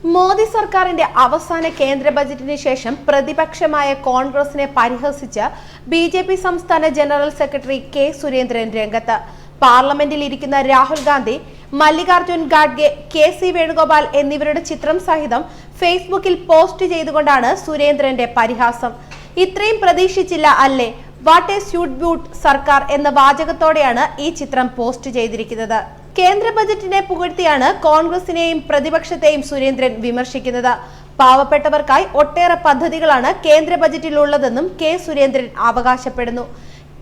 മോദി സർക്കാരിന്റെ അവസാന കേന്ദ്ര ബജറ്റിന് ശേഷം പ്രതിപക്ഷമായ കോൺഗ്രസിനെ പരിഹസിച്ച് ബിജെപി സംസ്ഥാന ജനറൽ സെക്രട്ടറി കെ സുരേന്ദ്രൻ രംഗത്ത്. പാർലമെന്റിൽ ഇരിക്കുന്ന രാഹുൽ ഗാന്ധി, മല്ലികാർജുൻ ഖാർഗെ, കെ.സി. വേണുഗോപാൽ എന്നിവരുടെ ചിത്രം സഹിതം ഫേസ്ബുക്കിൽ പോസ്റ്റ് ചെയ്തുകൊണ്ടാണ് സുരേന്ദ്രന്റെ പരിഹാസം. ഇത്രയും പ്രതീക്ഷിച്ചില്ല അല്ലേ, വാട്ട് എ സ്യൂട്ട് ബ്യൂട്ട് സർക്കാർ എന്ന വാചകത്തോടെയാണ് ഈ ചിത്രം പോസ്റ്റ് ചെയ്തിരിക്കുന്നത്. കേന്ദ്ര ബജറ്റിനെ പുകഴ്ത്തിയാണ് കോൺഗ്രസിനെയും പ്രതിപക്ഷത്തെയും സുരേന്ദ്രൻ വിമർശിക്കുന്നത്. പാവപ്പെട്ടവർക്കായി ഒട്ടേറെ പദ്ധതികളാണ് കേന്ദ്ര ബജറ്റിൽ ഉള്ളതെന്നും കെ സുരേന്ദ്രൻ അവകാശപ്പെടുന്നു.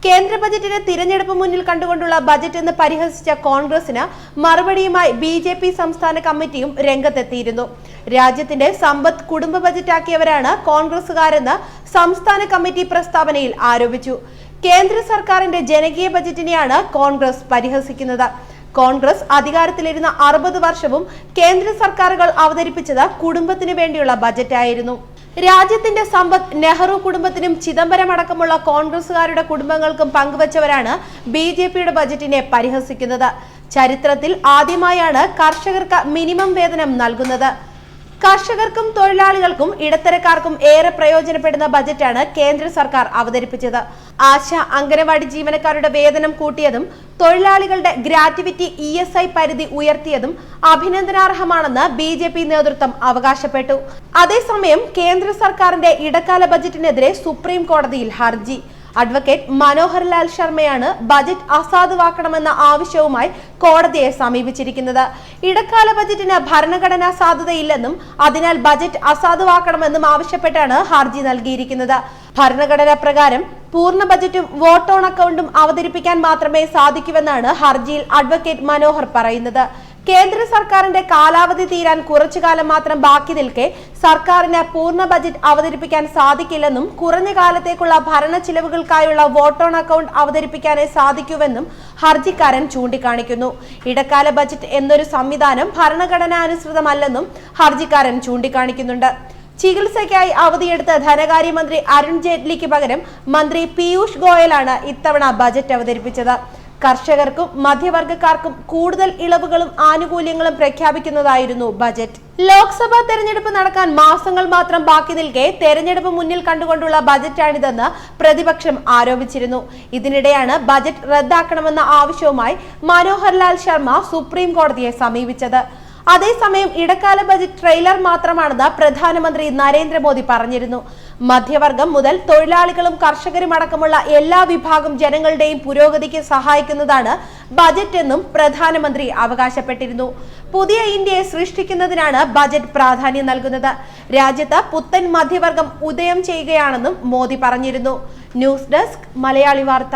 കേന്ദ്ര ബജറ്റിനെ തിരഞ്ഞെടുപ്പ് മുന്നിൽ കണ്ടുകൊണ്ടുള്ള ബജറ്റ് എന്ന് പരിഹസിച്ച കോൺഗ്രസിന് മറുപടിയുമായി ബിജെപി സംസ്ഥാന കമ്മിറ്റിയും രംഗത്തെത്തിയിരുന്നു. രാജ്യത്തിന്റെ സമ്പത്ത് കുടുംബ ബജറ്റാക്കിയവരാണ് കോൺഗ്രസുകാരെന്ന് സംസ്ഥാന കമ്മിറ്റി പ്രസ്താവനയിൽ ആരോപിച്ചു. കേന്ദ്ര സർക്കാരിന്റെ ജനകീയ ബജറ്റിനെയാണ് കോൺഗ്രസ് പരിഹസിക്കുന്നത്. കോൺഗ്രസ് അധികാരത്തിലിരുന്ന 60 വർഷവും കേന്ദ്ര സർക്കാരുകൾ അവതരിപ്പിച്ചത് കുടുംബത്തിനു വേണ്ടിയുള്ള ബജറ്റായിരുന്നു. രാജ്യത്തിന്റെ സമ്പത്ത് നെഹ്റു കുടുംബത്തിനും ചിദംബരം അടക്കമുള്ള കോൺഗ്രസുകാരുടെ കുടുംബങ്ങൾക്കും പങ്കുവച്ചവരാണ് ബിജെപിയുടെ ബജറ്റിനെ പരിഹസിക്കുന്നത്. ചരിത്രത്തിൽ ആദ്യമായാണ് കർഷകർക്ക് മിനിമം വേതനം നൽകുന്നത്. കർഷകർക്കും തൊഴിലാളികൾക്കും ഇടത്തരക്കാർക്കും ഏറെ പ്രയോജനപ്പെടുന്ന ബജറ്റാണ് കേന്ദ്ര സർക്കാർ അവതരിപ്പിച്ചത്. ആശ, അംഗനവാടി ജീവനക്കാരുടെ വേതനം കൂട്ടിയതും തൊഴിലാളികളുടെ ഗ്രാറ്റുവിറ്റി ESI പരിധി ഉയർത്തിയതും അഭിനന്ദനാർഹമാണെന്ന് ബിജെപി നേതൃത്വം അവകാശപ്പെട്ടു. അതേസമയം കേന്ദ്ര സർക്കാരിന്റെ ഇടക്കാല ബജറ്റിനെതിരെ സുപ്രീം കോടതിയിൽ ഹർജി. അഡ്വക്കേറ്റ് മനോഹർ ലാൽ ശർമ്മയാണ് ബജറ്റ് അസാധുവാക്കണമെന്ന ആവശ്യവുമായി കോടതിയെ സമീപിച്ചിരിക്കുന്നത്. ഇടക്കാല ബജറ്റിന് ഭരണഘടനാ സാധുതയില്ലെന്നും അതിനാൽ ബജറ്റ് അസാധുവാക്കണമെന്നും ആവശ്യപ്പെട്ടാണ് ഹർജി നൽകിയിരിക്കുന്നത്. ഭരണഘടനാ പ്രകാരം പൂർണ്ണ ബജറ്റും വോട്ട് ഓൺ അക്കൗണ്ടും അവതരിപ്പിക്കാൻ മാത്രമേ സാധിക്കൂവെന്നാണ് ഹർജിയിൽ അഡ്വക്കേറ്റ് മനോഹർ പറയുന്നത്. കേന്ദ്ര സർക്കാരിന്റെ കാലാവധി തീരാൻ കുറച്ചു കാലം മാത്രം ബാക്കി നിൽക്കെ സർക്കാരിന് പൂർണ്ണ ബജറ്റ് അവതരിപ്പിക്കാൻ സാധിക്കില്ലെന്നും കുറഞ്ഞ കാലത്തേക്കുള്ള ഭരണ ചിലവുകൾക്കായുള്ള വോട്ട് ഓൺ അക്കൗണ്ട് അവതരിപ്പിക്കാനേ സാധിക്കൂവെന്നും ഹർജിക്കാരൻ ചൂണ്ടിക്കാണിക്കുന്നു. ഇടക്കാല ബജറ്റ് എന്നൊരു സംവിധാനം ഭരണഘടനാനുസൃതമല്ലെന്നും ഹർജിക്കാരൻ ചൂണ്ടിക്കാണിക്കുന്നുണ്ട്. ചികിത്സയ്ക്കായി അവധിയെടുത്ത ധനകാര്യമന്ത്രി അരുൺ ജെയ്റ്റ്ലിക്ക് പകരം മന്ത്രി പീയൂഷ് ഗോയലാണ് ഇത്തവണ ബജറ്റ് അവതരിപ്പിച്ചത്. കർഷകർക്കും മധ്യവർഗക്കാർക്കും കൂടുതൽ ഇളവുകളും ആനുകൂല്യങ്ങളും പ്രഖ്യാപിക്കുന്നതായിരുന്നു ബജറ്റ്. ലോക്സഭാ തെരഞ്ഞെടുപ്പ് നടക്കാൻ മാസങ്ങൾ മാത്രം ബാക്കി നിൽക്കെ തെരഞ്ഞെടുപ്പ് മുന്നിൽ കണ്ടുകൊണ്ടുള്ള ബജറ്റാണിതെന്ന് പ്രതിപക്ഷം ആരോപിച്ചിരുന്നു. ഇതിനിടെയാണ് ബജറ്റ് റദ്ദാക്കണമെന്ന ആവശ്യവുമായി മനോഹർ ലാൽ ശർമ്മ സുപ്രീം കോടതിയെ സമീപിച്ചത്. അതേസമയം ഇടക്കാല ബജറ്റ് ട്രെയിലർ മാത്രമാണെന്ന് പ്രധാനമന്ത്രി നരേന്ദ്രമോദി പറഞ്ഞിരുന്നു. മധ്യവർഗം മുതൽ തൊഴിലാളികളും കർഷകരും അടക്കമുള്ള എല്ലാ വിഭാഗം ജനങ്ങളുടെയും പുരോഗതിക്ക് സഹായിക്കുന്നതാണ് ബജറ്റ് എന്നും പ്രധാനമന്ത്രി അവകാശപ്പെട്ടിരുന്നു. പുതിയ ഇന്ത്യയെ സൃഷ്ടിക്കുന്നതിനാണ് ബജറ്റ് പ്രാധാന്യം നൽകുന്നത്. രാജ്യത്ത് പുത്തൻ മധ്യവർഗം ഉദയം ചെയ്യുകയാണെന്നും മോദി പറഞ്ഞിരുന്നു. ന്യൂസ് ഡെസ്ക് മലയാളി വാർത്ത.